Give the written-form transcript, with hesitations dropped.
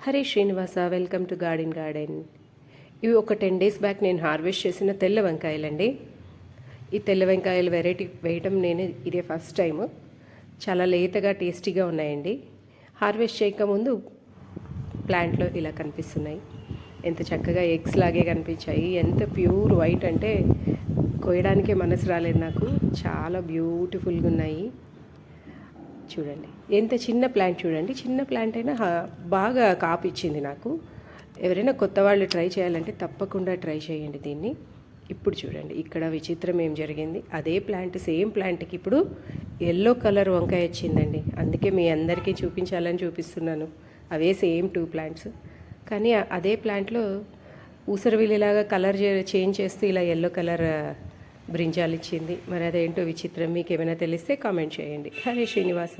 Hare Srinivasa, welcome to garden. ఇవి ఒక 10 days back నేను హార్వెస్ట్ చేసిన తెల్ల వంకాయలండి. ఈ తెల్ల వంకాయలు వెరైటీ వేయటం నేను ఇదే ఫస్ట్ టైము. చాలా లేతగా టేస్టీగా ఉన్నాయండి. హార్వెస్ట్ చేయకముందు ప్లాంట్లో ఇలా కనిపిస్తున్నాయి. ఎంత చక్కగా ఎగ్స్ లాగే కనిపించాయి. ఎంత ప్యూర్ వైట్ అంటే కోయడానికే మనసు రాలేదు నాకు. చాలా బ్యూటిఫుల్గా ఉన్నాయి. చూడండి ఎంత చిన్న ప్లాంట్, చూడండి చిన్న ప్లాంట్ అయినా బాగా కాపు ఇచ్చింది నాకు. ఎవరైనా కొత్త వాళ్ళు ట్రై చేయాలంటే తప్పకుండా ట్రై చేయండి దీన్ని. ఇప్పుడు చూడండి ఇక్కడ విచిత్రం ఏం జరిగింది, అదే ప్లాంట్ సేమ్ ప్లాంట్కి ఇప్పుడు ఎల్లో కలర్ వంకాయ వచ్చిందండి. అందుకే మీ అందరికీ చూపించాలని చూపిస్తున్నాను. అవే సేమ్ 2 plants, కానీ అదే ప్లాంట్లో ఊసరవిల్లిలాగా కలర్ చేంజ్ చేస్తూ ఇలా ఎల్లో కలర్ బ్రింజాలు ఇచ్చింది. మరి అదేంటో విచిత్రం. మీకు ఏమైనా తెలిస్తే కామెంట్ చేయండి. హరే శ్రీనివాస.